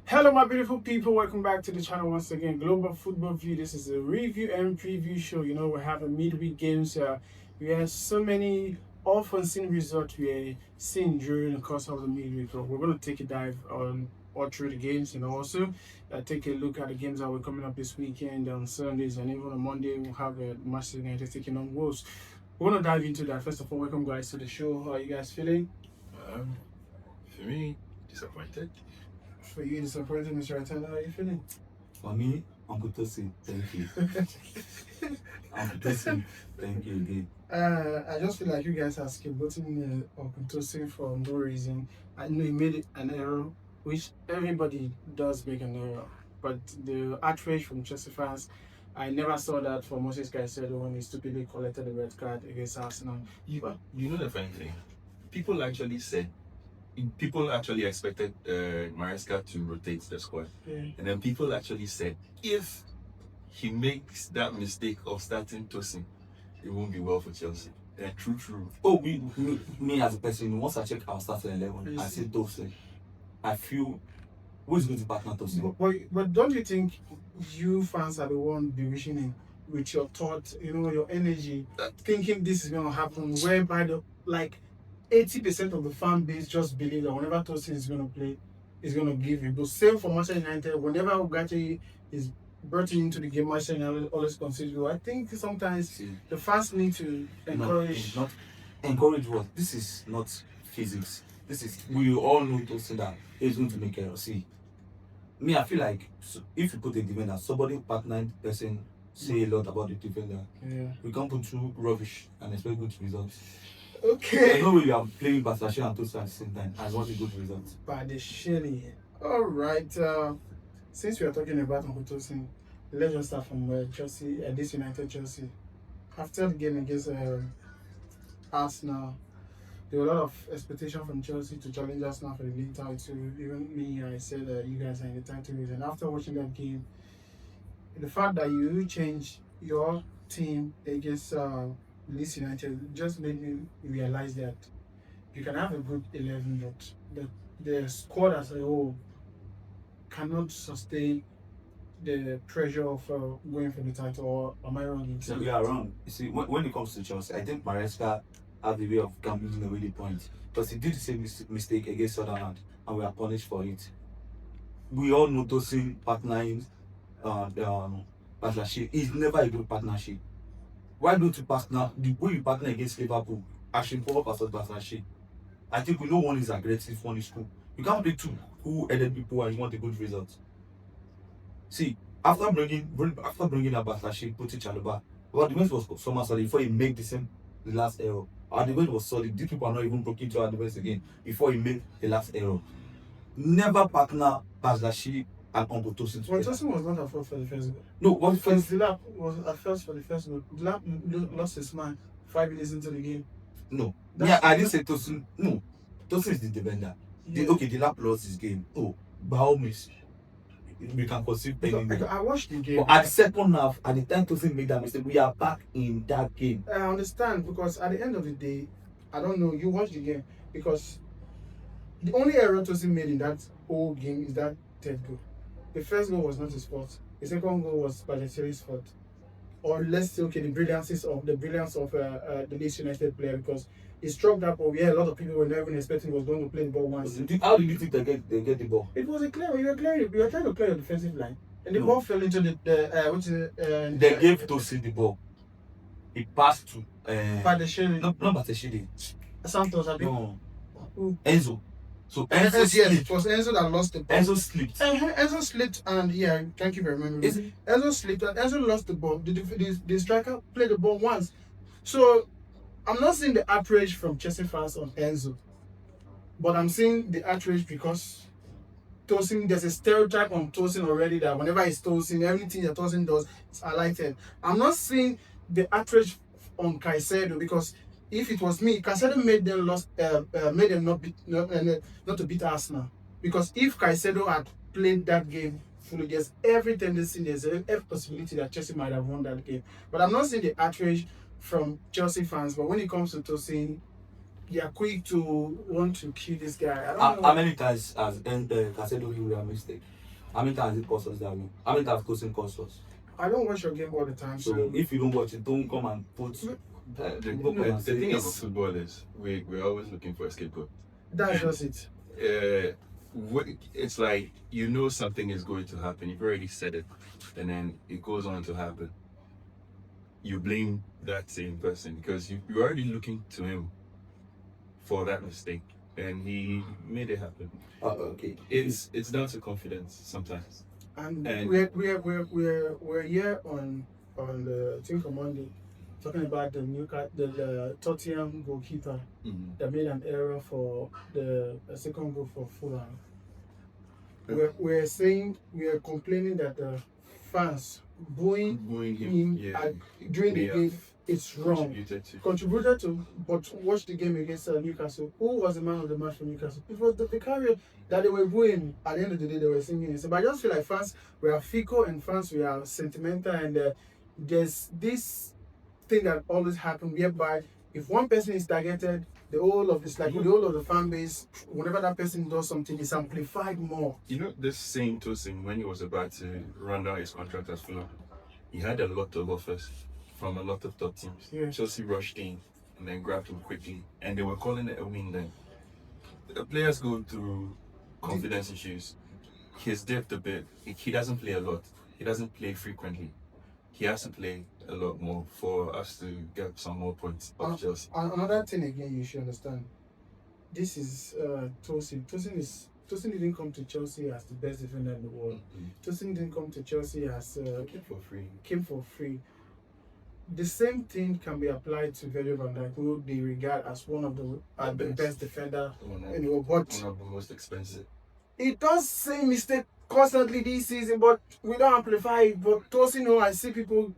Hello, my beautiful people. Welcome back to the channel once again. Global Football View. This is a review and preview show. We're having midweek games. We have so many off-unseen results we are seeing during the course of the midweek. So we're going to take a dive on all through the games and also take a look at the games that were coming up this weekend on Sundays and even on Monday. We'll have Manchester United taking on Wolves. We're going to dive into that. First of all, welcome guys to the show. How are you guys feeling? Um, for me, disappointed. For you, disappointed, Mr. Atanda, how are you feeling? For me, Uncle Tosin, thank you. Uncle Tosin, thank you again. I just feel like you guys are scapegoating Uncle Tosin for no reason. I know he made an error, which everybody does make an error. But the outrage from Chelsea fans, I never saw that for Moses Caicedo when he stupidly collected the red card against Arsenal. You know the funny thing? People actually said, people actually expected Maresca to rotate the squad. Yeah. And then people actually said, if he makes that mistake of starting Tosin, it won't be well for Chelsea. And true. Oh, me as a person, once I check our starting 11, I see Tosin. I feel who is going to partner Tosin? But don't you think you fans are the one bewishing him with your thoughts, your energy, thinking this is going to happen, whereby the 80% of the fan base just believe that whenever Tosin is going to play, he's going to give it. But same for Manchester United, whenever Ugarte is brought into the game, Manchester United always consider. I think sometimes the fans need to encourage. Not encourage what? This is not physics. This is, we all know Tosin that he's going to make error. See, me, I feel like if you put a defender, somebody partnering person say a lot about the defender. Yeah. We can't put two rubbish and expect good results. Okay. I know we are playing Basashi and Tosin at the same time. I want a good result. By the Shelly. All right. Since we are talking about Uncle Tosin, let's just start from Chelsea, this United Chelsea. After the game against Arsenal, there were a lot of expectation from Chelsea to challenge Arsenal for the league title. Even me, I said you guys are in the title race. And after watching that game, the fact that you changed your team against Leeds United just made me realize that you can have a good 11, but the squad as a whole cannot sustain the pressure of going for the title. Or am I wrong? So we are wrong. You see, when it comes to Chelsea, I think Maresca has the way of gambling away the point because he did the same mistake against Sunderland and we are punished for it. We all know Tosin partnering partnership is never a good partnership. Why don't you partner the way you partner against Liverpool? Actually, poor partnership. I think we know one is aggressive, one is cool. You can't play two who headed people and you want a good result. See, after bringing a partnership, put it Chalobah, but the defense was so much solid before he made the last error. Our defense was solid. These people are not even broken into our defense again before he made the last error. Never partner Basashi and Uncle Tosin. Well, Tosin was not at fault for the first goal. No, what first Delap was at first for the first goal. Delap lost his mind 5 minutes into the game. No. Yeah, I didn't say Tosin. No. Tosin is the defender. Yeah. Delap lost his game. Oh, by all means, we can conceive penny. I watched the game. But at the second half, at the time Tosin made that mistake, we are back in that game. I understand because at the end of the day, I don't know, you watched the game because the only error Tosin made in that whole game is that third goal. The first goal was not his fault. The second goal was Balotelli's fault. Or let's say, okay, the brilliance of the Leeds United player because he struck that ball. Yeah, a lot of people were not even expecting he was going to play the ball once. How did you think they get the ball? It was a clear. You were trying to clear your defensive line, and the ball fell into they gave Tosin the ball. It passed to Balotelli. No, not Balotelli. Santos, I think. No. Enzo. So Enzo yes, it was Enzo that lost the ball. Enzo slipped. Enzo slipped, and yeah, thank you for remembering. Enzo slipped, and Enzo lost the ball. The striker played the ball once. So I'm not seeing the outrage from Chelsea fans on Enzo, but I'm seeing the outrage because Tosin, there's a stereotype on Tosin already that whenever it's Tosin, everything that Tosin does is highlighted. I'm not seeing the outrage on Caicedo because if it was me, Caicedo made them not to beat Arsenal. Because if Caicedo had played that game fully, there's every tendency, there's every possibility that Chelsea might have won that game. But I'm not seeing the outrage from Chelsea fans. But when it comes to Tosin, they are quick to want to kill this guy. I don't How know. many times has Casedo he will mistake? How many times it cost us that way? How many times Tosin cost us? I don't watch your game all the time, So so if you don't watch it, don't come and put. The don't come and say thing about it's- football is we're always looking for a scapegoat. that's just it. It's like you know something is going to happen. You've already said it, and then it goes on to happen. You blame that same person because you're already looking to him for that mistake, and he made it happen. Okay. It's down to confidence sometimes. And, And- we're here on the thing on Monday talking about the Tottenham goalkeeper that made an error for the second goal for Fulham. We're saying we are complaining that the fans booing Booing him him, during the Yeah. game. It's wrong. Contributed to, but watch the game against Newcastle. Who was the man of the match for Newcastle? It was the Vicario that they were booing. At the end of the day, they were singing it. So, but I just feel like fans were fickle and fans were sentimental, and there's this thing that always happens whereby if one person is targeted, the whole of this, like the whole of the fan base, whenever that person does something, it's amplified more. You know, this same Tosin, when he was about to run down his contract as Fulham, he had a lot of offers from a lot of top teams. Yeah. Chelsea rushed in and then grabbed him quickly, and they were calling it a win then. The players go through confidence issues. He's dipped a bit. He doesn't play a lot. He doesn't play frequently. He has to play a lot more for us to get some more points off Chelsea. Another thing again, you should understand. This is Tosin. Tosin didn't come to Chelsea as the best defender in the world. Tosin didn't come to Chelsea as came for free. The same thing can be applied to Virgil van Dijk, who they regard as one of the best defender in the world. But One of the most expensive. he does same mistake constantly this season, but we don't amplify it. But Tosin, I see people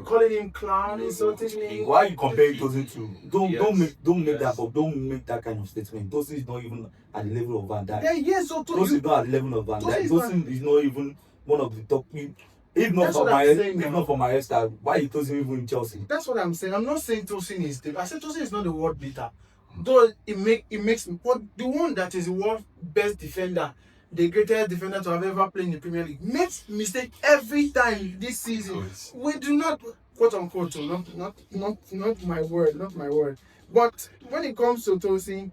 calling him clown, insulting him. Why are you comparing Tosin to? Don't Yes. don't make that kind of statement. Tosin is not even at the level of Van Dijk. Yeah, yes, so Tosin is not at the level of Van Tosin Dijk. is Tosin is not even one of the top. If not That's for what I'm saying if now. not for my hairstyle, why is Tosin even in Chelsea? that's what I'm saying. I'm not saying Tosin is the. I said Tosin is not the world beater. Though it makes me, but the one that is the world best defender, the greatest defender to have ever played in the Premier League, makes mistake every time this season. We do not, quote unquote, not my word. But when it comes to Tosin,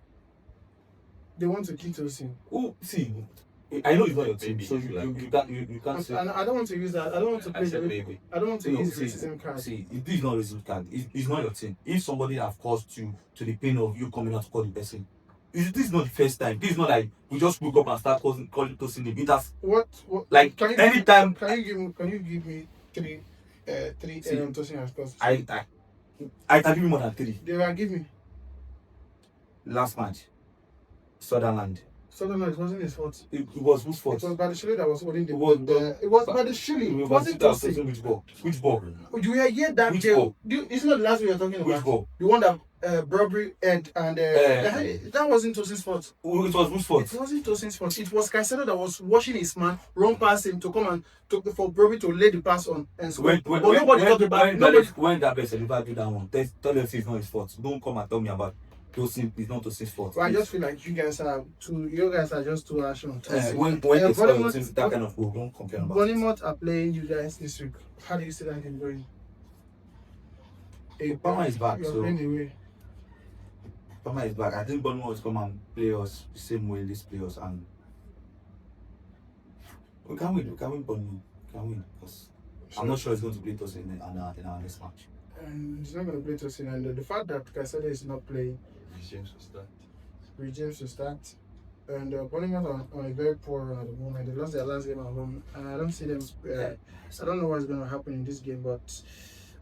they want to kill Tosin. Oh, see, I know it's not your team, Maybe so if you like you can't say. And I don't want to use that. I don't want to I play said the. maybe. I don't want to No, use see, racism card. see, this is not racism card. It's not your team. If somebody have caused you to the pain of you coming out to call the person, this is not the first time. This is not like we just woke up and start calling Tosin the beaters. What? Like, Can you, anytime- Can you give me three See, Tosin has cost? I can give you more than 3. They will give me. Last match, Sutherland. Sutherland, it wasn't his fault. It was whose It fault? was Badishile that was holding the It was it was Badishile. It wasn't Tosin. Which ball? Which ball? You were here that Which day. ball? It's not the last one you're talking Which about. ball? The one that Burberry and that wasn't Tosin's fault. It was whose fault? It wasn't Tosin's fault. It was Caicedo that was watching his man run past him to come and for Burberry to lay the pass on and score. But nobody talked about nobody. When that person ever do that one, tell them it's not his fault. Don't come and tell me about Tosin. It's not Tosin's fault. Well, I just feel like you guys are just too harsh on Tosin. when it's Bournemouth- that kind of goal, don't complain about it. Bournemouth are playing you guys this week. How do you see that game going? Palmer is back, You're so playing away. Palmer is back. I think Bournemouth will come and play us the same way this play us, and we can win. We can win Bournemouth. We can win because I'm not sure he's going to play us in our next match. And he's not going to play Tosin. And the fact that Caicedo is not playing, James will start. James to start. And Bournemouth are on a very poor run at the moment. They lost their last game at home. And I don't see them. I don't know what's going to happen in this game, but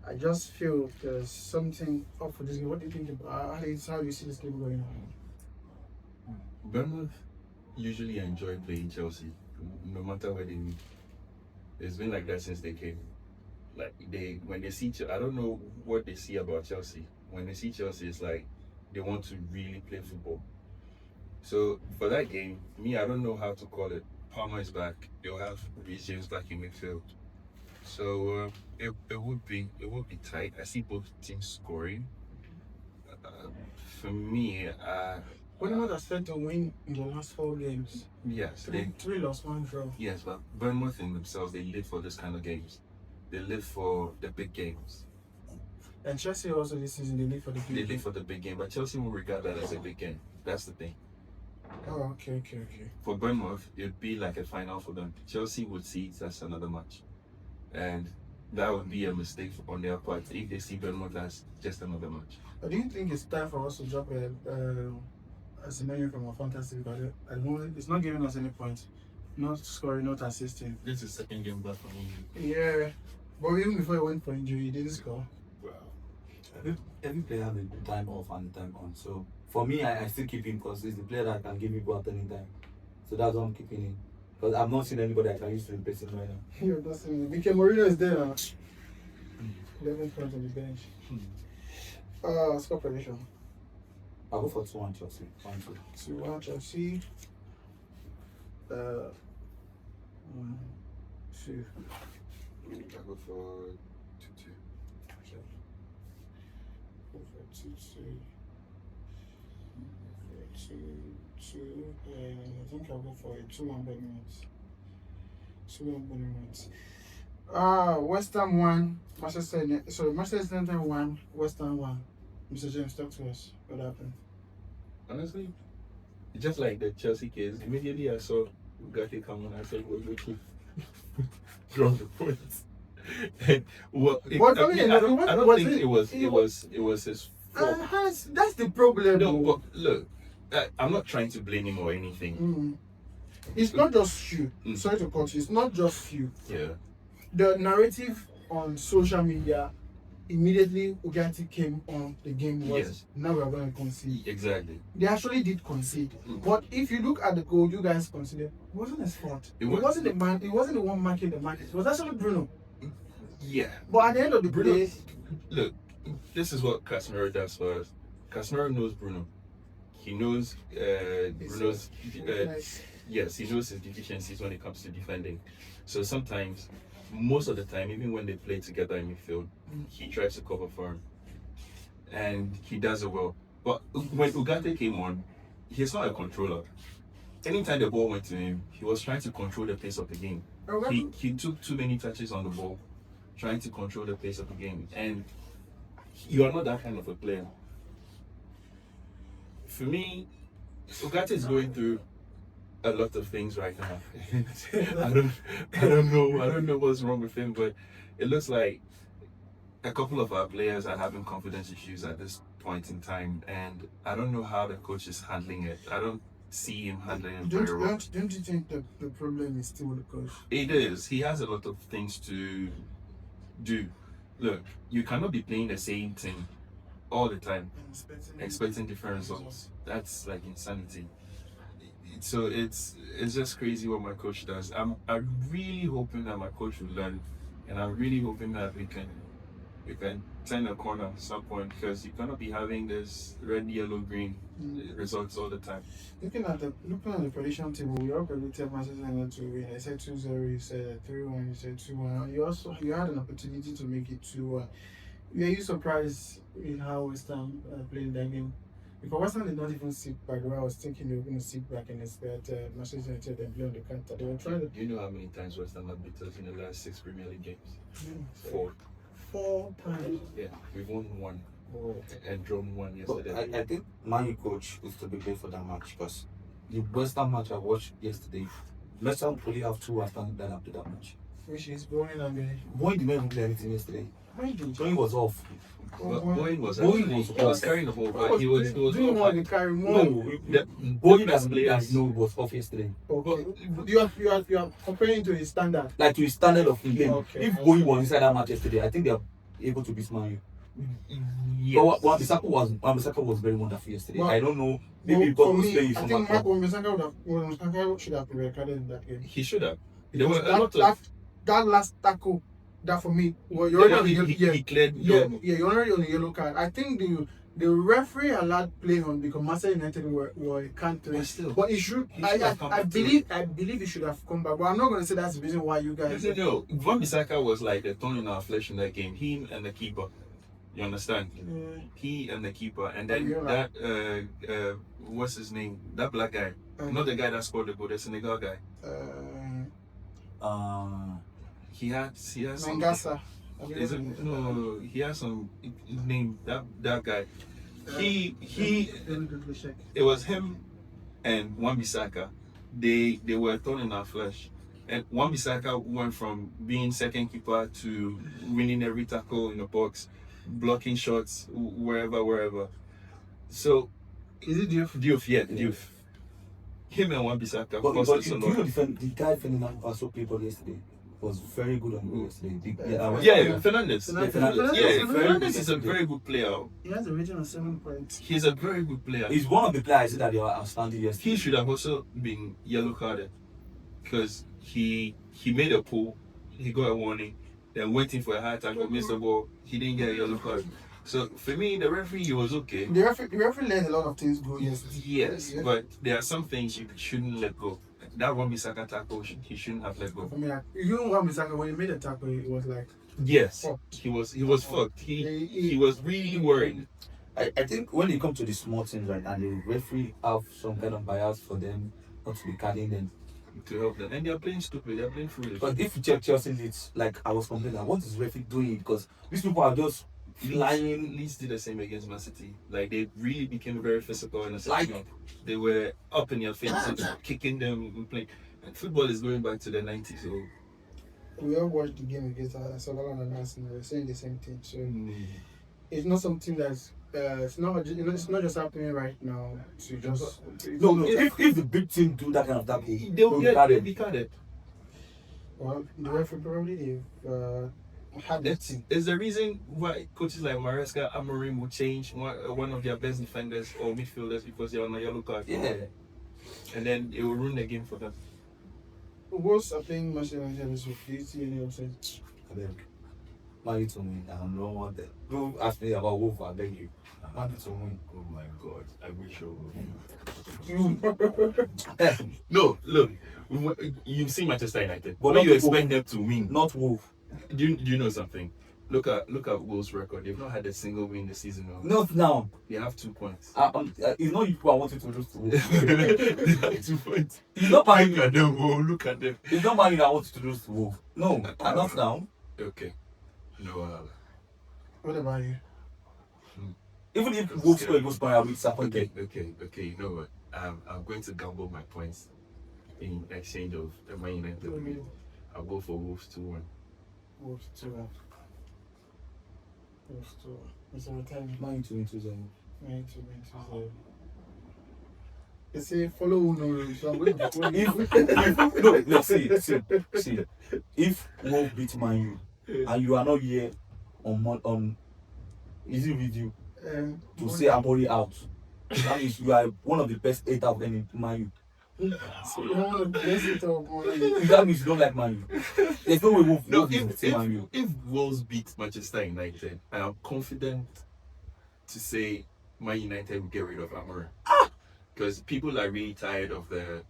I just feel there's something up for this game. What do you think about how do you see this game going on? Bournemouth usually enjoy playing Chelsea, no matter where they meet. It's been like that since they came. Like when they see, I don't know what they see about Chelsea. When they see Chelsea, it's like they want to really play football. So for that game, I don't know how to call it. Palmer is back. They'll have Reece James back in midfield. So it would be tight. I see both teams scoring. For me, Bournemouth are set to win in the last 4 games. yes, Three lost, 1 draw. yes, but Bournemouth in themselves, they live for this kind of games. They live for the big games. And Chelsea also this season, they live for the They live for the big game, but Chelsea will regard that as a big game. That's the thing. Oh, okay. For Bournemouth, it'd be like a final for them. Chelsea would see it as another match. And that would be a mistake on their part if they see Bournemouth as just another match. But do you think it's time for us to drop a scenario from our fantasy? Because at the moment, it's not giving us any points. Not scoring, not assisting. This is second game back from injury. Yeah. But even before he went for injury, he didn't score. Well, every player has a time off and time on. So for me, I still keep him because he's the player that can give me goal at any time. So that's why I'm keeping him. Because I've not seen anybody I can use to replace him right now. You're not seeing Mikel Merino is there now. 11 points on the bench. Score prediction. I'll go for 2-1 Chelsea. 1-2. 2-1 Chelsea. 1, 2. I go for 2-2. Go for 2-2. 2-2. I think I'll go for a 2-1 Bournemouth. 2-1 Bournemouth. West Ham 1, Manchester United 1, West Ham 1. Mr. James, talk to us. What happened? Honestly, just like the Chelsea case, immediately I saw Ugarte come on, I said, we're looking from the points. And well, I don't think it was his fault. That's the problem. No, but look, I'm not trying to blame him or anything. It's not just you. Sorry to cut you. It's not just you. Yeah. The narrative on social media immediately Ugarte came on the game was Yes. now we are going to concede. Exactly. They actually did concede. But if you look at the goal you guys considered, it wasn't his fault. It wasn't the man, it wasn't the one marking the match. It was actually Bruno. Yeah. But at the end of the day, Look, this is what Casemiro does for us. Casemiro knows Bruno. He knows Bruno's. Yes, he knows his deficiencies when it comes to defending. So sometimes, most of the time, even when they play together in midfield, he tries to cover for him, and he does it well. But when Ugarte came on, he's not a controller. Anytime the ball went to him, he was trying to control the pace of the game. He took too many touches on the ball, trying to control the pace of the game, and you are not that kind of a player. For me, Ugarte is going through a lot of things right now. I don't know what's wrong with him, but it looks like a couple of our players are having confidence issues at this point in time, and I don't know how the coach is handling it. I don't see him handling it very well. Don't you think the problem is still the coach? It is. He has a lot of things to do. Look, you cannot be playing the same thing all the time, expecting different results. That's like insanity. So it's just crazy what my coach does. I'm really hoping that my coach will learn, and I'm really hoping that we can turn a corner at some point, because you cannot be having this red, yellow, green results all the time. Looking at the prediction table, we all predicted Manchester United to win. I said 2-0, you said 3-1, you said 2-1. You had an opportunity to make it 2-1. Were you surprised with how West Ham played that game? Because West Ham did not even sit back. I was thinking they were going to sit back and expect Manchester United and play on the counter. They were trying to. You know how many times West Ham have beat us in the last 6 Premier League games? 4 times. Yeah, we've won 1 and drawn 1 yesterday. But I think Man U coach is to be blamed for that match, because the West Ham match I watched yesterday, West Ham only have 2 outstanding that after that match. Which is Bowen and Billy. Bowen did not even play anything yesterday. Bowen was off. Bowen was carrying the ball, but he was doing more than carry more. No, Bowen as players was off yesterday. Okay. You are comparing to his standard. Like to his standard of the game. Okay. If Bowen was inside that match yesterday, I think they are able to beat Man U. Yes. But Wan-Bissaka was very wonderful yesterday. Well, I don't know. Maybe for because me, playing I from think back. Wan-Bissaka should have been recorded in that game. He should have. There was There were a lot of. that last tackle, that for me, well, you're already on the He cleared. you're already on the yellow card. I think the referee allowed play on because Manchester United were countering. But it should. I believe it should have come back. But I'm not going to say that's the reason why you guys. No, Wan-Bissaka was like a thorn in our flesh in that game. Him and the keeper. You understand? He and the keeper, and then Abiola. that what's his name? That black guy, not the guy that scored the goal, the Senegal guy. He has some. Mangasa. Is it, no, he has some name. That guy. He. Let me quickly check. It was him and Wan-Bissaka. They were thorn in our flesh. And Wan-Bissaka went from being second keeper to winning every tackle in the box, blocking shots wherever. So Is it Diouf? Diouf, yeah, Diouf. Him and Wan-Bissaka But cost us a you lot. know the guy Ferdinand also played ball yesterday was very good on goal yesterday. Fernandes. Yeah, Fernandes. Yeah, Very Fernandes good is a very good player. He has a rating of 7 points. He's a very good player. He's one of the players that they are outstanding yesterday. He should have also been yellow carded because he made a pull, he got a warning, then waiting for a high tackle, missed the ball, he didn't get a yellow card. So for me, the referee, he was okay. The referee let a lot of things go yesterday. Yes, but there are some things you shouldn't let go. That Wan-Bissaka tackle, he shouldn't have let go. For me, like, you know, Wan-Bissaka, when he made a tackle, it was like, Yes, fucked. he was fucked. He was really worried. I think when it comes to the small things, right, and the referee have some kind of bias for them not to be carding them. To help them, and they are playing stupid. They are playing foolish. Because if you check Chelsea Leeds, like I was complaining, what is referee doing? Because these people are just flying. Leeds did the same against Man City. Like they really became very physical in the second Like- half. They were up in your faces, kicking them and playing. And football is going back to the 90s. So we all watched the game against Sunderland and Arsenal. We're saying the same thing. So it's not something that's it's not just happening right now. To just No. If the big team do that kind of tackle, they'll be carded. well, the referee probably they've had that thing. There's a reason why coaches like Maresca, Amorim will change one of their best defenders or midfielders because they're on a yellow card. yeah. And then it will ruin the game for them. Wolves are playing Manchester United this week. Do you see any upset? I beg. Man U to win. I don't want that. Don't ask me about Wolf. I beg you. Man U to win. Oh my God, I wish I would. No, look, you've seen Manchester United. But But not you the expect them to win. Not Wolf. Do you know something? Look at Wolves' record. They've not had a single win this season. Not now. They have 2 points. It's not you who I wanted to lose to Wolf. They have 2 points. It's not Man Look at U. them. Oh, look at them. It's not Man U that wanted to lose to Wolf. No, not now. Okay. No. What about you? Even if Wolf score goes by, I'll be disappointed. Okay. You know what? I'm going to gamble my points in exchange of the Man United win. I'll go for Wolves 2-1. Wolves 2-1. Wolves 2-1. It's a return. Man U to win 2-0. Man to win 2-0. They say follow who knows. So I'm going to follow you. No, see. If Wolf beat Man U and you are not here on easy video to say Amori out, that means you are one of the best 8 out of any Man U. So you don't want to bless it up, man. That means you don't like Man U. There's no way Wolf No, will say Man U. if Wolves beat Manchester United, I am confident to say Man United will get rid of Amorim. Because people are really tired of the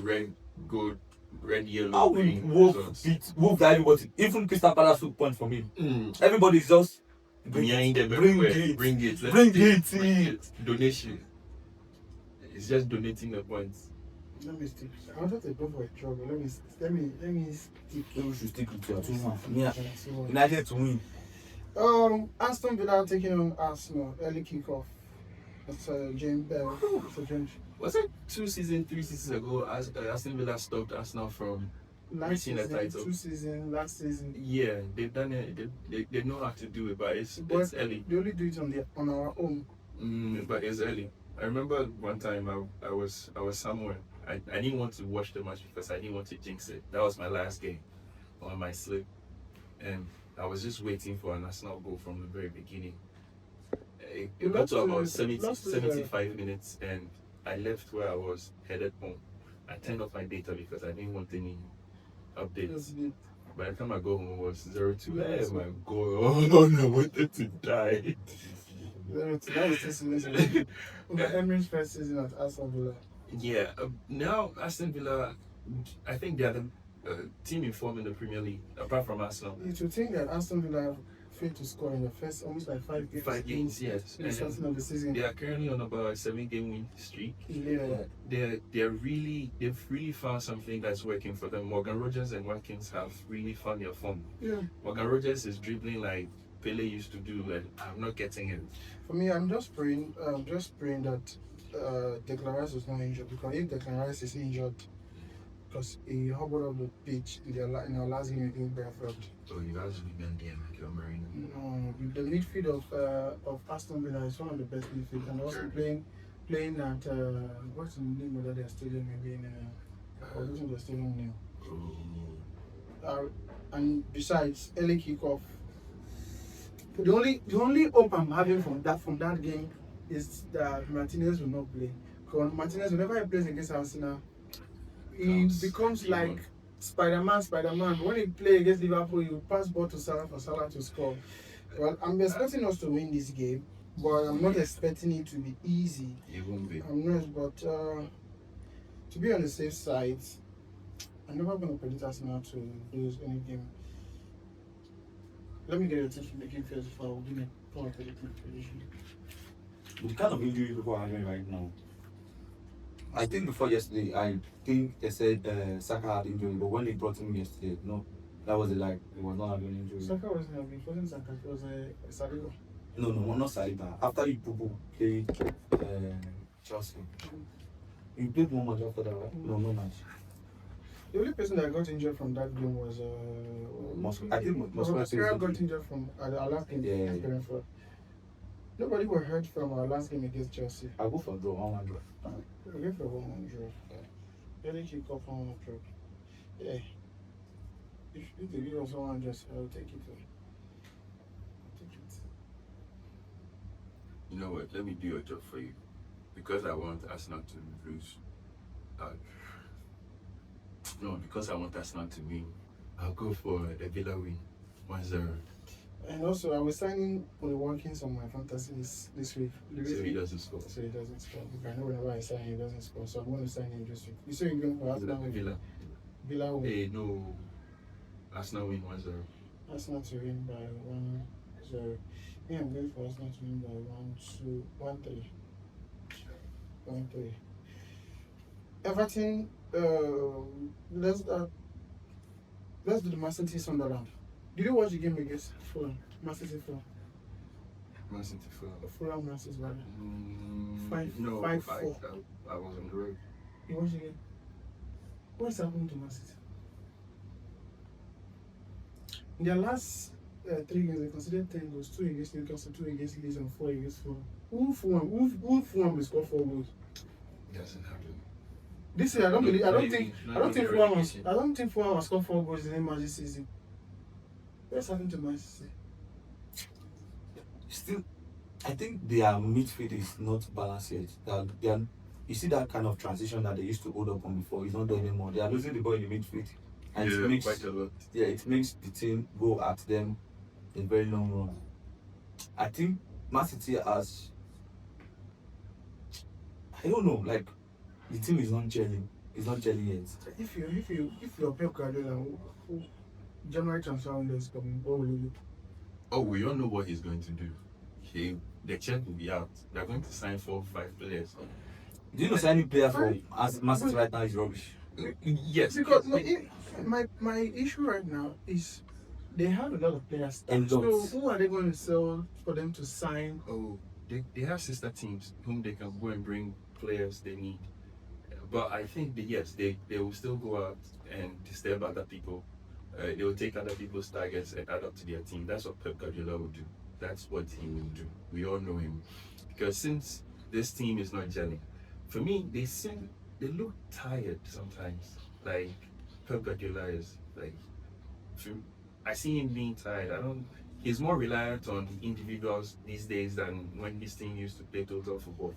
red, gold, red, yellow, How will green. Wolf results. beat Wolf that everybody? Even Crystal Palace took points from him. Everybody's just Behind them bring everywhere. it. Bring it. Let's Bring take it. Donation. It's just donating the points. Let me stick. I wanted to go for a job, but let me stick. Maybe we should stick with your 2-1. Yeah. So, United to win. Aston Villa taking on Arsenal. Early kickoff. That's James Bell. So James. Was it 3 seasons ago? Aston Villa stopped Arsenal from Last reaching the season, title. 2 seasons, last season. Yeah, they've done it. They know how to do it, but it's But early. they only do it on our own. But it's early. I remember one time I was somewhere. I didn't want to watch the match because I didn't want to jinx it. That was my last game on my slip, and I was just waiting for an Arsenal goal from the very beginning. It got to about 75 minutes, and I left where I was, headed home. I turned off my data because I didn't want any updates. By the time I go home, it was 0-2. Oh my God, I wanted to die. That was this season. Emery's first season at Aston Villa. Yeah, now Aston Villa, I think they are the team in form in the Premier League, apart from Arsenal. You should think that Aston Villa failed to score in the first almost like 5 games. 5 games, yes. In the starting of the season. They are currently on about a 7-game win streak. Yeah. They've really found something that's working for them. Morgan Rogers and Watkins have really found their form. Yeah. Morgan Rogers is dribbling like Pele used to do, and I'm not getting it. For me, I'm just praying that Declan Rice is not injured, because if Declan Rice is injured, because he hobbled off the pitch in our last game against Brentford. Oh, you guys been there, Marino. No, the midfield of Aston Villa is one of the best midfield, and also playing at what's the name of that stadium again? I'm losing the stadium now. And besides, early kickoff. The only hope I'm having from that game is that Martinez will not play. Because Martinez, whenever he plays against Arsenal, he becomes like Spider-Man. When he plays against Liverpool, he will pass ball to Salah for Salah to score. Well, I'm expecting us to win this game, but I'm not expecting it to be easy. It won't be. I'm not, but to be on the safe side, I'm never going to predict Arsenal to lose any game. Let me get your tips from the game first before I will give my prediction. With the kind of injury people are having right now, I think before yesterday, I think they said Saka had injury, but when they brought him yesterday, no, that was like he was not having injury. Saka wasn't Saka, it was Saliba. No, not Saliba. After you played Chelsea, you played one match after that, right? No match. The only person that got injured from that game was I think Mosquera got injured from our last game against Brentford. Nobody was hurt from our last game against Chelsea. I'll go for draw, 1-1 draw. We'll go for 1-1 draw. Early kick-off 1-1 draw. Yeah. If they give us 1-1 draw, I'll take it. You know what? Let me do your job for you. Because I want Arsenal to lose. Because I want Arsenal to win. I'll go for a Villa win. 1-0. And also, I was signing Oli Watkins on my fantasy this week. So he doesn't score. So he doesn't score. I know whenever I sign him, he doesn't score. So I'm going to sign him this week. You say you're going for Arsenal win? Villa. Villa win. Hey, no. Arsenal win 1-0. Arsenal to win by 1-0. Yeah, I'm going for Arsenal to win by 1-3. 1-3. Everton, let's do the Man City Sunderland. Did you watch the game against Fulham? Man City Fulham. Man City Fulham Man City rather. 5-4. I was on the road. You watched the game? What's happening to Man City? In their last 3 games, they considered 10 goals: 2 against Newcastle, 2 against Leeds, and 4 against Fulham. Who Fulham will score 4 goals? It doesn't happen. This year, I don't think Fulham will score 4 goals in any match this season. What's happening to Man City? Still, I think their midfield is not balanced yet. You see that kind of transition that they used to hold up on before. It's not there anymore. They are losing the ball in the midfield, and it makes quite a lot. Yeah, it makes the team go at them in very long run. I think Man City has, I don't know, like the team is not gelling. It's not gelling yet. If you're Pep Guardiola, January transfer window is coming, what will you do? Oh, we all know what he's going to do. The check will be out. They're going to sign 4 or 5 players. Do you know signing player for Man City right now is rubbish? Yes. Because my issue right now is they have a lot of players. And so who are they going to sell for them to sign? Oh, they have sister teams whom they can go and bring players they need. But I think they will still go out and disturb other people. They will take other people's targets and add up to their team. That's what Pep Guardiola will do. That's what he will do. We all know him. Because since this team is not gelling, for me, they look tired sometimes. Like Pep Guardiola is like, I see him being tired. He's more reliant on individuals these days than when this team used to play total football.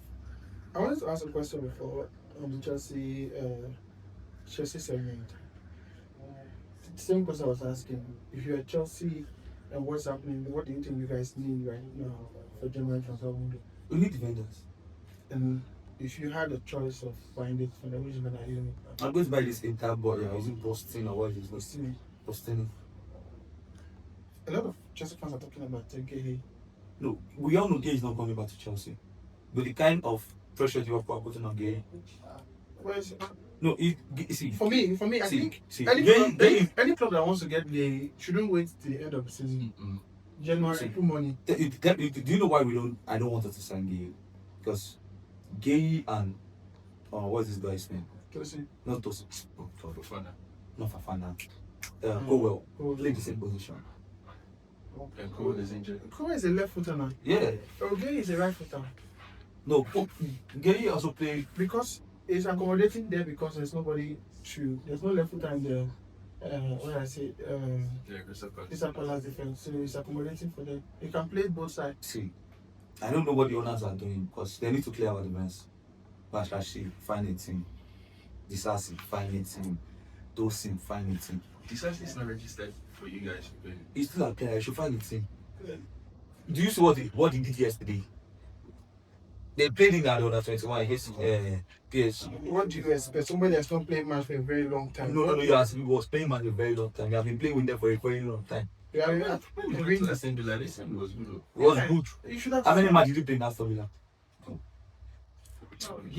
I wanted to ask a question before on the Chelsea segment. The same question I was asking. If you're Chelsea and what's happening, what do you think you guys need right now for January transfer window? We need defenders. And if you had a choice of buying it for the reason that I didn't, I'm going to buy this Inter boy. Is it Boston or what is it? Boston. Boston. A lot of Chelsea fans are talking about Gay. No, we all know Gay is not coming back to Chelsea. But the kind of pressure Liverpool are putting on Gay. Where is it? No, see. For me, I See, think see, any Gay, club, Gay, any club that wants to get Gay shouldn't wait till the end of the season. January, See. put money. do you know why I don't want us to sign Gay? Because Gay and what's this guy's name? Chelsea. Not Tosin. Oh, Fofana. Not Fafana. Cowell. Cowell. Play the same position. And Cole is injured. Kowa is a left footer now. Yeah. Gay is a right footer. No, Gay also play. Because it's accommodating there because there's no left footer in the what I say Yeah, Crystal Palace. Crystal Palace defense. So it's accommodating for them. You can play both sides. See, I don't know what the owners are doing because they need to clear out the mess. Bashashi, find a team. Disasi, find a team. Tosin, find a team. Disasi is not registered for you guys to play. He's still a player. I should find a team. Do you see what he did yesterday? They played in that under 21 against PSG. What do you expect? Somebody that's not playing match for a very long time. No, yes, he was playing man a very long time. He has been playing with them for a very long time. Yeah, To Aston Villa, this one was good. It was good. You should have. How many matches did you play in Aston Villa?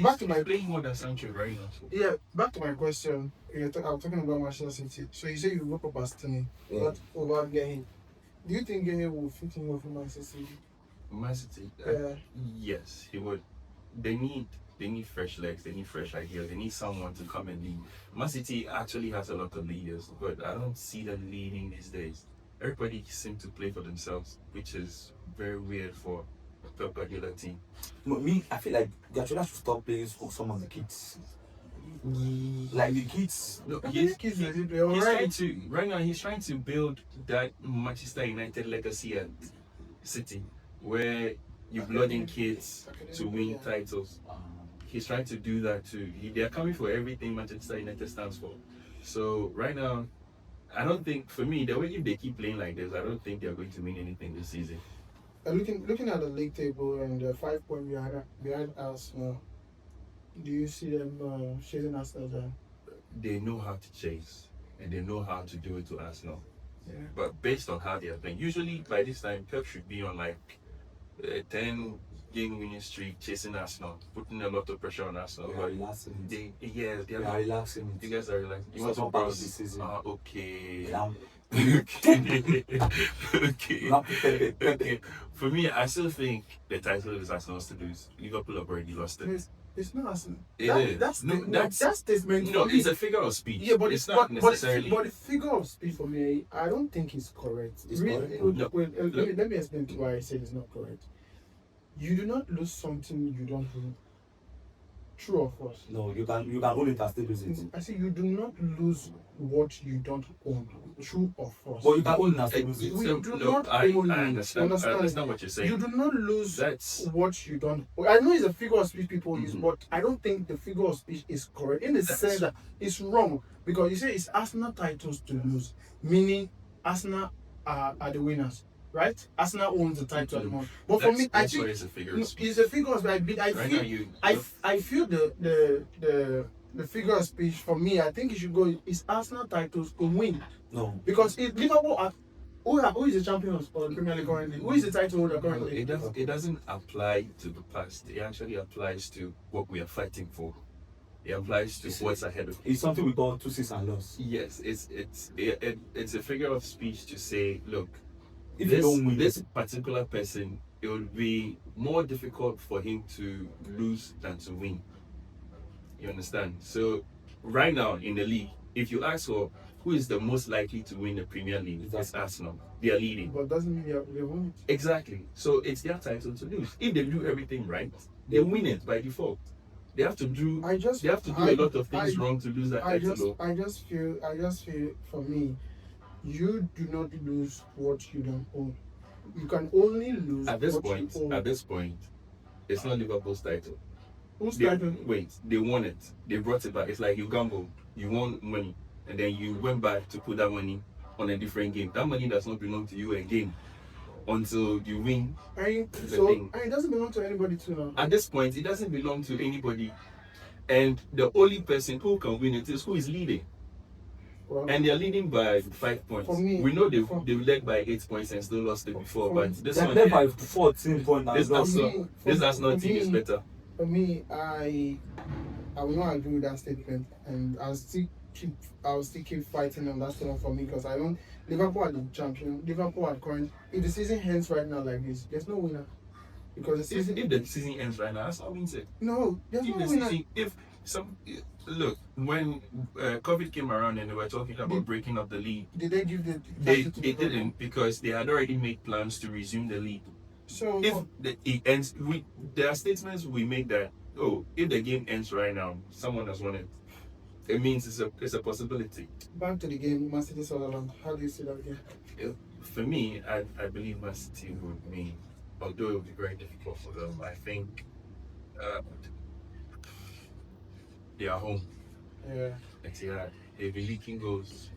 Back to my- playing more than Sancho right now. So. Yeah, back to my question. I'm talking about Manchester City. So you say you go for Bastoni, Yeah. but over Gay. Do you think Gay will fit in well for Manchester City? Man City, yes, he would. They need fresh legs. They need fresh ideas. They need someone to come and lead. Man City actually has a lot of leaders, but I don't see them leading these days. Everybody seems to play for themselves, which is very weird for a Pep Guardiola team. Me, I feel like Guardiola should stop playing for some of the kids. Like the kids. No, He's kids he's trying to right now. He's trying to build that Manchester United legacy at City, where you blood in kids to win titles. He's trying to do that too. They're coming for everything Manchester United stands for. So right now, I don't think, for me, the way if they keep playing like this, I don't think they're going to win anything this season. Looking at the league table and the 5 point behind Arsenal, do you see them chasing Arsenal down? They know how to chase, and they know how to do it to Arsenal. Yeah. But based on how they are playing, usually by this time, Pep should be on like a 10-game winning streak, chasing Arsenal, putting a lot of pressure on Arsenal. They are But relaxing it. they They are relaxing it. You guys are relaxing. You want Second to part of browse the season. Okay. Now, Okay. Okay. now Pepe. Okay. For me, I still think the title is Arsenal's to lose. Liverpool have already lost it. It's not Arsenal. It is. That's No, that's statement. No, for me. it's a figure of speech. Yeah, but it's not necessarily. But the figure of speech for me, I don't think it's correct. It's correct? No. Let me explain to why I said it's not correct. You do not lose something you don't own. True or false? No, you can only still lose it. I say you do not lose what you don't own. True or false? But you can only still lose it. We So, do no, not I own. understand. I understand what you're saying. You do not lose That's what you don't. I know it's a figure of speech people use, Mhm. but I don't think the figure of speech is correct in the sense that it's wrong because you say it's Arsenal titles to lose, meaning Arsenal are the winners, right? Arsenal owns the title at the moment. But for me, I that's why think it's a figure of speech. it's a figure of speech. I Right feel now, you. I feel the figure of speech for me. I think it should go. It's Arsenal titles to win No. because if Liverpool are. Who is the champion of the Premier League currently? Who is the title holder currently? It doesn't apply to the past. It actually applies to what we are fighting for. It applies to what's ahead of. It's something we call 2-6 and loss. Yes, it's a figure of speech to say, look, If you don't win, this particular person, it would be more difficult for him to lose than to win. You understand? So right now in the league, if you ask for who is the most likely to win the Premier League, it's Arsenal. They are leading. But doesn't mean they won it. Exactly. So it's their title to lose. If they do everything right, they win it by default. They have to do I just a lot of things wrong to lose that I title. just feel for me, you do not lose what you don't own. You can only lose At this what point, you own. it's not Liverpool's title. Who's They, title? wait, they won it. They brought it back. It's like you gambled. You won money, and then you went back to put that money on a different game. That money does not belong to you again until you win. And thing. it doesn't belong to anybody too now. At this point, it doesn't belong to anybody, and the only person who can win it is who is leading. Well, And they're leading by 5 points. For me- we know for- they've led by 8 points and still lost it before, for but me- this They're one, led by 14 points this and Arsenal, me- this for- Arsenal for team is me- better. For me, I will not agree with that statement, and I'll still keep fighting on that statement for me because I don't. Liverpool are the champion. Liverpool are current. If the season ends right now like this, there's no winner because the season. If the season ends right now, that's not means it. No, there's If no the winner. season, if some look when COVID came around and they were talking about Did- breaking up the league, Did they give the? they title to Liverpool? didn't because they had already made plans to resume the league. So If it ends, there are statements we make that if the game ends right now, someone has won it. It means it's a possibility. back to the game, Man City Sunderland. How do you see that game? For me, I believe Man City would win, although it would be very difficult for them. I think they are home. Yeah. Etihad. They've been leaking goals.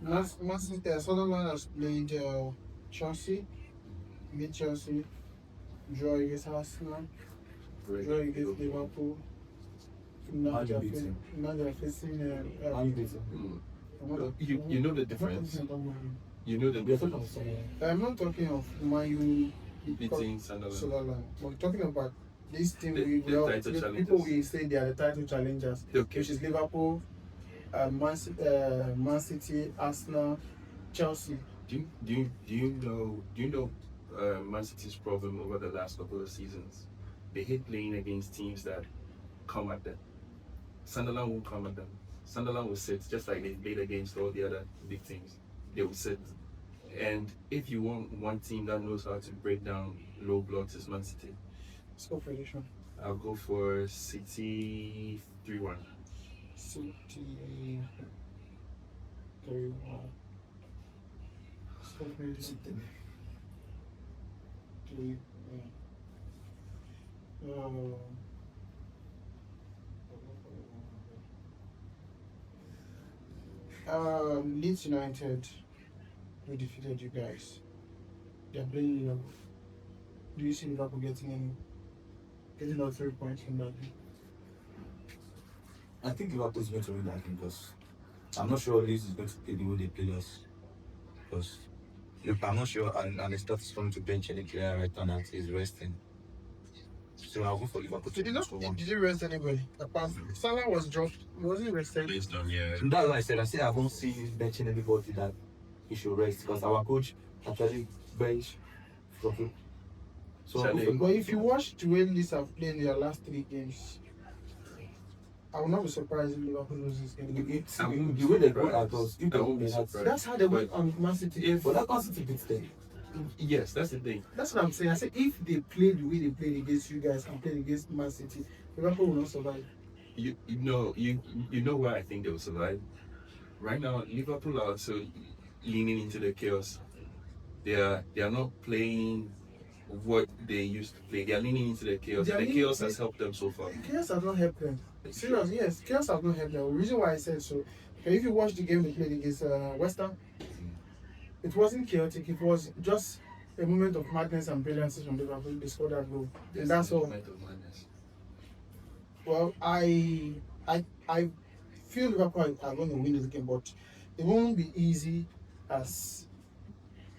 Man City Sunderland has played Chelsea, beat Chelsea, draw against Arsenal, draw against Liverpool. Now How do they're you beat facing. Now they're facing. How you beat them? You know the difference. You know the We are talking difference. about someone. I'm not talking of Man U Beating Sunderland. Sunderland. We're talking about this team. The title People challengers. we say they are the title challengers, Okay. which is Liverpool, Man City, Arsenal, Chelsea. Do you know Man City's problem over the last couple of seasons? They hate playing against teams that come at them. Sunderland won't come at them. Sunderland will sit just like they played against all the other big teams. They will sit. And if you want one team that knows how to break down low blocks, it's Man City. Score prediction. I'll go for City 3-1. City 3-1. Score prediction. 3-1. Leeds United, we defeated you guys. They're playing Liverpool. Do you see Liverpool getting all 3 points from that game? I think Liverpool is going to win that game because I'm not sure Leeds is going to play the way they play us. Because I'm not sure, and they start going to bench any player right now that is resting. So I'll go for Liverpool. Did for one. you rest anybody? Apart Salah was dropped. He wasn't rested. Based on And that's why I said I haven't seen benching anybody that he should rest because our coach actually bench from. So I'll go for But if you watch the way Leeds have played in their last 3 games, I will not be surprised if Liverpool loses game. the way they go at us, I won't be surprised. That's how they went on Man City. But that Man City beats them. Yes, that's the thing. That's what I'm saying. I said if they play the way they played against you guys and played against Man City, Liverpool will not survive. You know why I think they will survive. Right now, Liverpool are also leaning into the chaos. They are not playing what they used to play. They are leaning into the chaos. They are The leaning- chaos has helped them so far. Chaos has not helped them. Serious, yes, chaos has not helped them. The reason why I said so, okay, if you watch the game they played against West Ham, it wasn't chaotic. It was just a moment of madness and brilliance from Liverpool. They scored that goal, and that's all. Mental madness. Well, I feel Liverpool are going to win this game, but it won't be easy as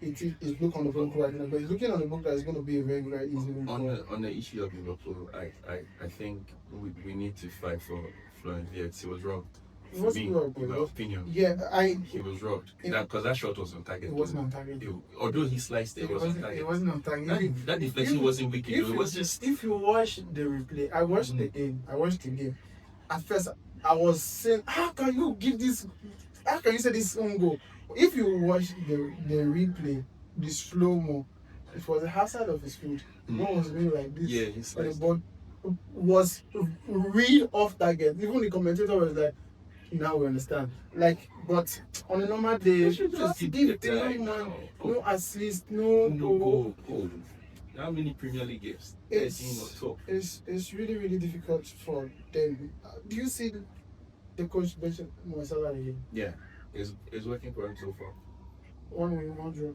it look on the book right now. But it's looking on the book that it's going to be a very, very easy win. On the issue of Liverpool, I think we need to fight for Florian Wirtz. He was robbed. It wasn't robbed, in my bro. opinion, Yeah, he was robbed. It- Because that shot was on target. it wasn't on target. Although he sliced it, it was on target. It wasn't on target. That deflection wasn't wicked. If It you, was just if you watch the replay, I watched the game. At first, I was saying, how can you give this? How can you say this own goal? If you watch the replay, the slow mo, it was the half side of his field. The ball was going like this. yeah, he And the sliced. ball was real off target. Even the commentator was like, now we understand. Like, but on a normal day, They should just just give give the it young man Oh. no assist, no goal. goal. How many Premier League games? It's 13 or 12. it's really, really difficult for them. Do you see the coach mention Moisala again? Yeah, it's working for him so far. 1 win, 1 draw.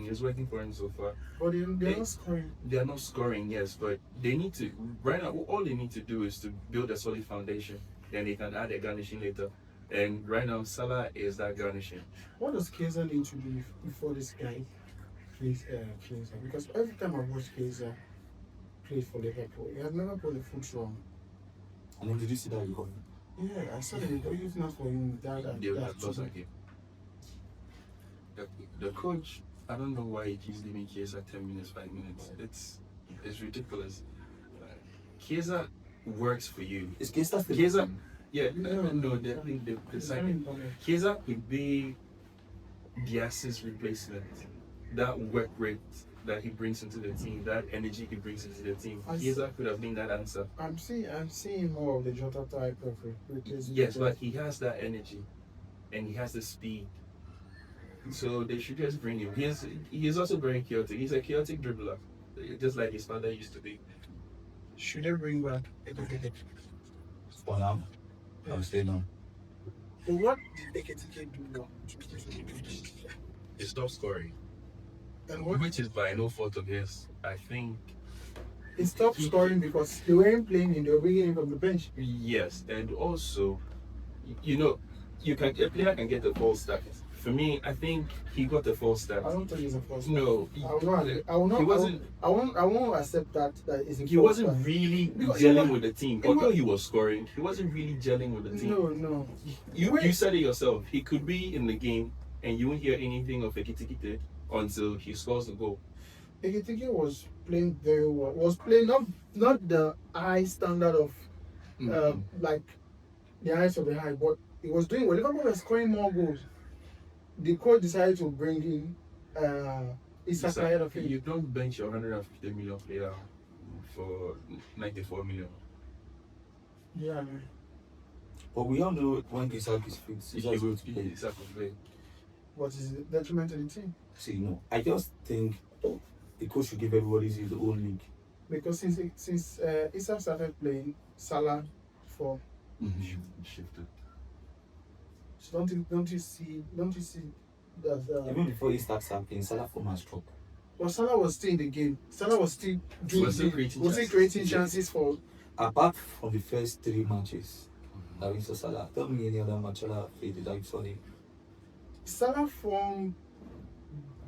It's working for him so far. But they're not scoring. They are not scoring, yes, but they need to. Right now, all they need to do is to build a solid foundation. Then they can add a garnishing later. And right now, Salah is that garnishing. What does Kaiser need to do before this guy plays? Because every time I watch Kaiser play for Liverpool, he has never put a foot wrong. And then did you see that record? Yeah, I saw it. If not for him, They would have that's lost that game. The coach, I don't know why he keeps leaving Chiesa 10 minutes, 5 minutes. It's ridiculous. Chiesa works for you. Is Kesta still? Chiesa, yeah, no, the second. Chiesa could be the assist replacement. That work rate that he brings into the team, that energy he brings into the team. Chiesa could have been that answer. I'm seeing more of the Jota type of replacement. Yes, but he has that energy and he has the speed. So they should just bring him. He's also very chaotic. He's a chaotic dribbler, just like his father used to be. Should they bring back Ekitike? For now, I would say no. But what did Ekitike do now? He stopped scoring, And what which is by no fault of his. I think he stopped scoring because they weren't playing him, they were bringing him from the bench. yes, and also, you know, a player can get a false start. For me, I think he got a false start. I don't think it's a false No, I will not. He wasn't. I won't accept that is a He false wasn't start. really Because gelling with the team. it was- Although he was scoring, he wasn't really gelling with the team. No. You said it yourself. He could be in the game and you won't hear anything of Ekitike until he scores the goal. Ekitike was playing very well. Was playing not the high standard of like the highest of the high, but he was doing well. Liverpool was scoring more goals. The coach decided to bring in Isak ahead of him. You don't bench your 150 million player for 94 million. Yeah, man. But we all know when Isak is fit, If Isak is you going to play. Isak will play. What is the detriment to the team? See, no. I just think the coach should give everybody his own league. Because since Isak started playing, Salah for Shifted. so don't you see that Even before he starts playing, Salah form has dropped. well, Salah was still in the game. Salah was still doing Was still creating chances. creating chances for Apart from the first 3 matches that we saw Salah, tell me any other match Salah played that you saw him. Salah form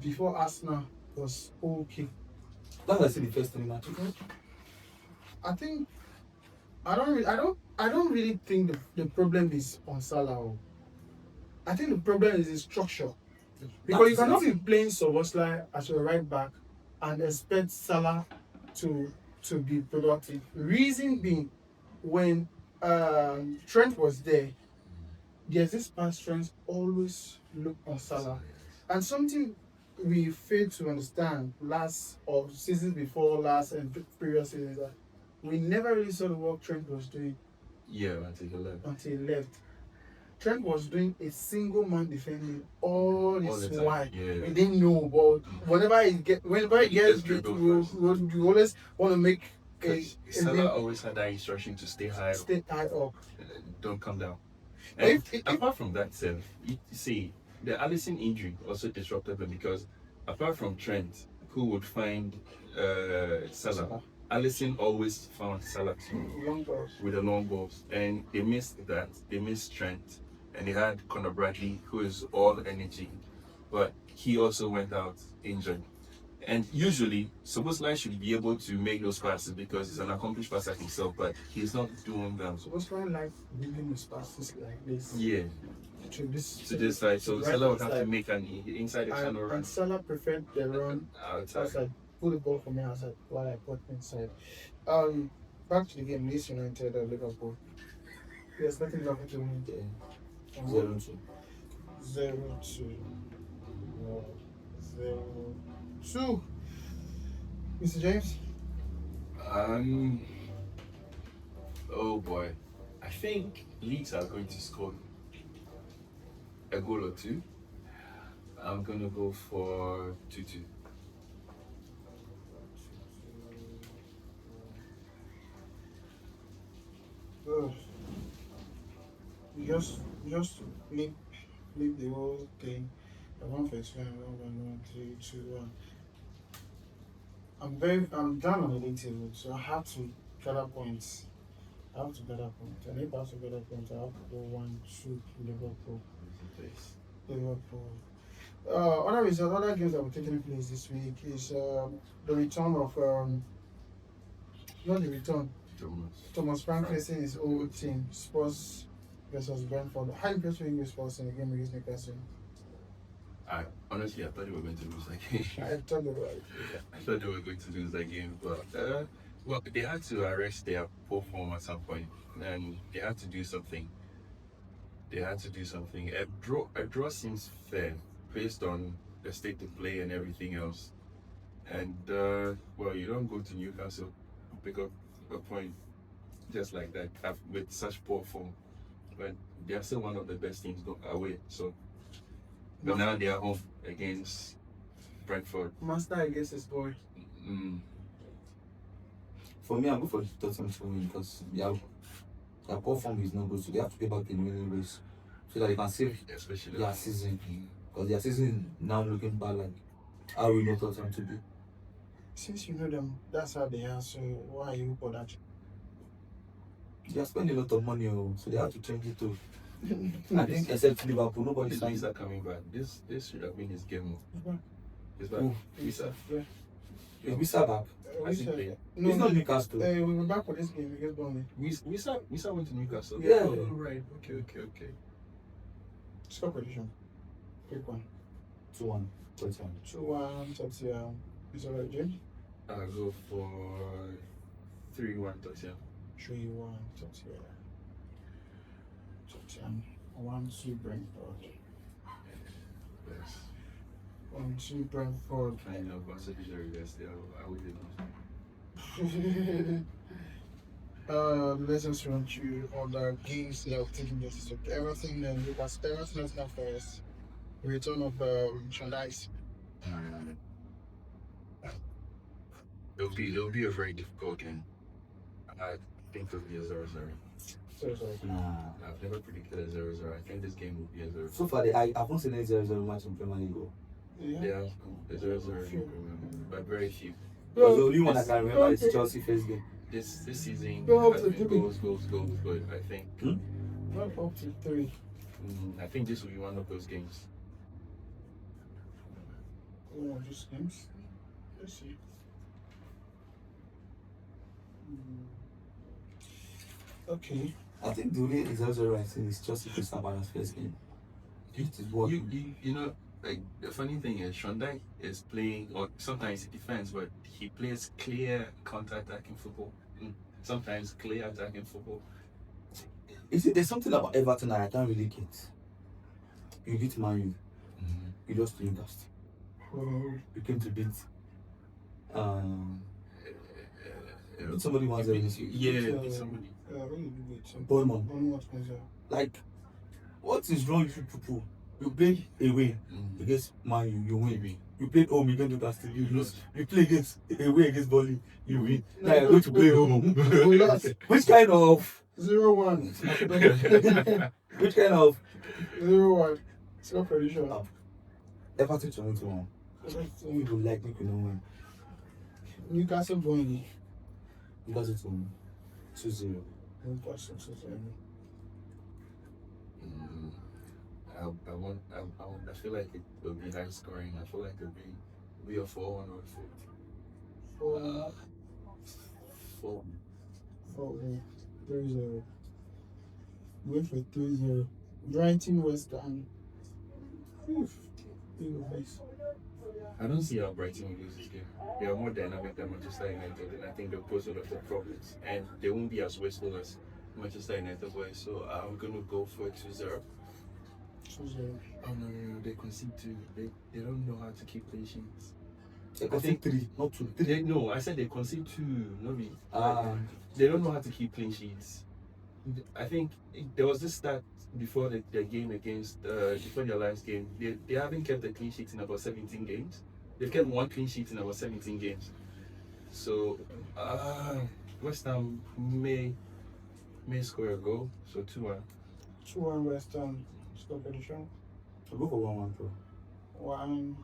before Arsenal was okay. That was the first 3 matches. I think I don't really think the problem is on Salah. I think the problem is the structure. Because you cannot be playing Szoboszlai as your right back and expect Salah to be productive. Reason being, when Trent was there, there's this past Trent always look on Salah. And something we failed to understand seasons before last and previous seasons that we never really saw the work Trent was doing Yeah, until he left. until he left. Trent was doing a single man defending all All his the time, while. yeah. We didn't know, but whenever he gets just you dribble always want to make Salah always had that instruction to stay high, stay high up. don't come down. If- And if- apart from that, you see, the Alisson injury also disrupted them because apart from Trent, who would find Salah, Alisson always found Salah too Long balls. with the long balls, and they missed that. They missed Trent, and they had Conor Bradley, who is all energy, but he also went out injured. And usually, Szoboszlai should be able to make those passes because he's an accomplished passer himself, but he's not doing them. So what's one like giving his passes like this Yeah, to this to this side. So right Salah would have to side. make an inside external run And Salah preferred the run outside. outside. Put the ball for me outside while I put inside. Back to the game, Leeds United and Liverpool. There's nothing left to win. Yeah. 0-2. 0-2. 0-2. Mr. James? Oh boy, I think Leeds are going to score a goal or two. I'm gonna go for 2-2. Ugh. Just leave the whole thing. I want first one, 1, 3, 2, 1. I'm done on the league table, so I have to gather points. I have to get a point. And if I have to get a point, I have to go 1-2 Liverpool. Place. Liverpool. Other results, other games that were taking place this week is the return of not the return. Thomas Frank facing his old team, Spurs versus Brentford. How impressed were you with Spurs in the game against Newcastle? I honestly, I thought they were going to lose that game. I told you right. I thought they were going to lose that game, but well, they had to arrest their poor form at some point, and they had to do something. They had to do something. A draw seems fair based on the state of play and everything else. And well, you don't go to Newcastle pick up a point just like that with such poor form, but they are still one of the best teams away. So, but now they are home against Brentford. Master against his boy. For me, I'm good for Tottenham to win because their poor form is not good, so they have to get back in winning race so that they can save Especially their season. Because their season is now looking bad, like how we know Tottenham to be. Since you know them, that's how they are. So why are you for that? They are spending a lot of money, so they have to change it too. I think except Liverpool, nobody This signs Visa coming back. This should have been his game. It's back. Who? Visa. Yeah. Is Wissa back? I think they. No, It's not Newcastle. we were back for this game against Burnley. Visa went to Newcastle. Yeah. Oh, right. Okay. Score prediction. Quick one. 2-1. Tottenham. 2-1 Tottenham. Is that right, James? I'll go for 3-1 Tottenham. 3-1 Tottenham. Tottenham. 1-2 Brentford. Yes. 1-2 Brentford. I know, but so these are yesterday. I would lose. Let's just run through all the games that have taken place this week. Everything then Lucas Everton now first. Return of Shandais. It'll be a very difficult game. I think it'll be a 0-0. Sorry. Nah. I've never predicted a 0-0. I think this game will be a 0-0. So far, I haven't seen any 0-0 match in Premier League. Yeah, a 0-0, but very few. Because the only one I can remember is Chelsea first game. This season Go up has to been Jimmy. goals, but I think Not up to 3. I think this will be one of those games. Oh, just games. Let's see. Okay. I think the only 0-0 I seen is Chelsea Crystal Palace first game. It is what You know, like the funny thing is, Shondai is playing, or sometimes he defends, but he plays clear counter-attacking football. Sometimes clear attacking football. You see, there's something about Everton that I can't really get. You beat Man U, you lost to Newcastle. You came to beat somebody once. Yeah, beat somebody. Bournemouth. Like, what is wrong with you people? You play away against Man U, you win. You play home against Newcastle, you lose. You play away against Burnley, you win. Now you're going to play home. Which kind of 0-1. which kind of 0-1. Score prediction. Everton 21? You would like me to know when. Newcastle Burnley. Because it's 2-0. Newcastle 2-0. I feel like it will be high scoring. I feel like it'll be a 4-1 or 4. 3-0. Wait for 3-0. Brighton West Ham. I don't see how Brighton will lose this game. They are more dynamic than Manchester United, and I think they'll pose a lot of problems. And they won't be as wasteful as Manchester United were. So I'm gonna go for 2-0. 2-0. Oh no, they concede 2. They don't know how to keep clean sheets. I think 3, not 2. No, I said they concede 2, not me. They don't know how to keep clean sheets. I think there was this stat before the game against before the Alliance game. They haven't kept a clean sheet in about 17 games. They've kept 1 clean sheet in about 17 games. So West Ham may score a goal. So 2-1. 2-1 West Ham. Score prediction. I'll go for 1-1 bro. 1-1.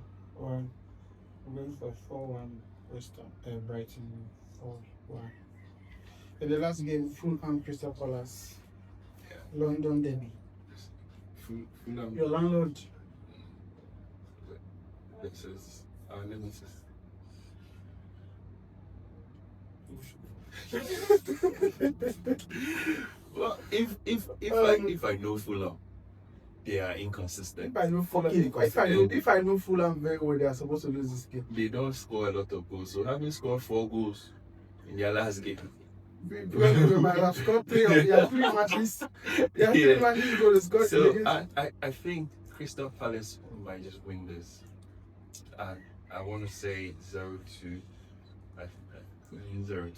I'm going for 4-1 West Ham. Brighton 4-1. In the last game, Fulham Crystal Palace, Yeah. London Derby. Fulham Your landlord. versus our nemesis. Well, if I know Fulham, they are inconsistent. If I know Fulham, if I know Fulham very well, they are supposed to lose this game. They don't score a lot of goals. So having scored 4 goals in their last game, Because they might have scored 3 of their 3 matches. Their 3 matches goal is scored. so I think Crystal Palace might just win this. And I want to say 0-2. I 0-2.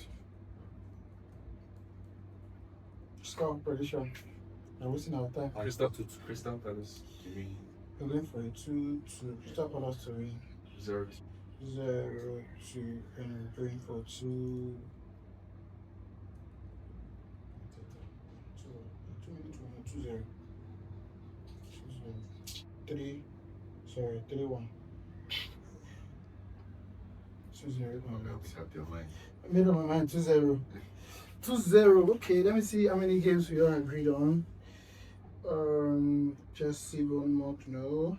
Score prediction. I'm wasting our time. Crystal Palace to win We're going for a 2-2. Crystal Palace to win 0-2. 0-2, and we're going for 2. 2-0. 3. Sorry, 3-1. 2-0. Help your mind. I made up my mind. 2-0. 2-0. Okay, let me see how many games we all agreed on. Chelsea, Bournemouth, no.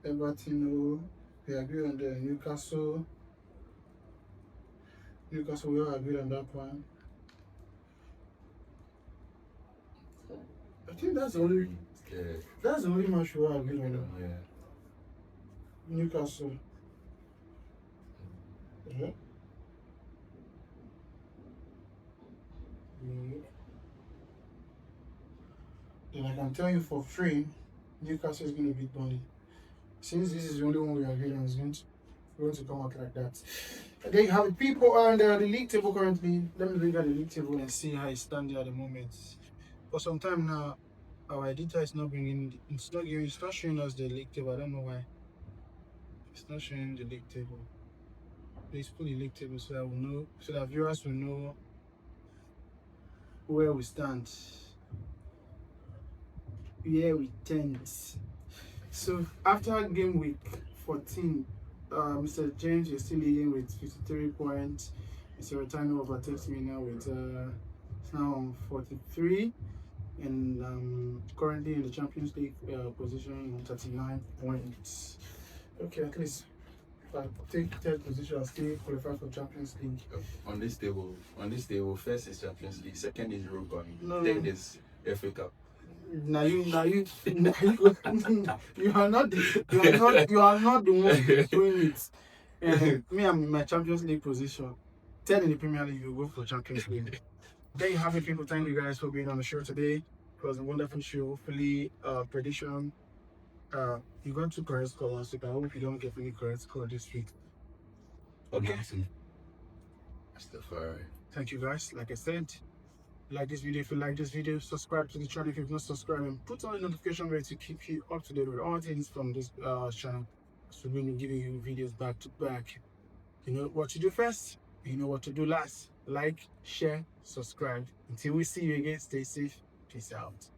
Everton, no. We agreed on the Newcastle. Newcastle, we all agreed on that one. I think that's the only match we all agreed on. Yeah. Newcastle. Yeah. Then I can tell you for free, Newcastle is going to beat Burnley. Since this is the only one we agreed on, it's going to come out like that. And then you have the people and the league table currently. Let me look at the league table and see how it stands at the moment. For some time now, our editor is not it's not showing us the league table. I don't know why. It's not showing the league table. Please put the league table so I will know, so that viewers will know where we stand. Yeah, we stand. So after game week 14, Mr. James is still leading with 53 points. Mr. Retano overtakes me now with it's now on 43, and currently in the Champions League position on 39 points. Okay, at least if I take third position, I'll still qualify for Champions League. On this table, first is Champions League, second is Europa, No. third is FA Cup. Now you are not the one doing it. Me, I'm in my Champions League position. 10 in the Premier League, you go for Champions League. There you have it, people. Thank you guys for being on the show today. It was a wonderful show. Hopefully, prediction. You got 2 correct scores last week. I hope you don't get any correct score this week. Okay. Thank you guys. Like I said, like this video if you like this video, subscribe to the channel if you've not subscribed, and put on the notification bell to keep you up to date with all things from this channel. So we'll be giving you videos back to back. You know what to do first, you know what to do last. Like, share, subscribe. Until we see you again, stay safe. Peace out.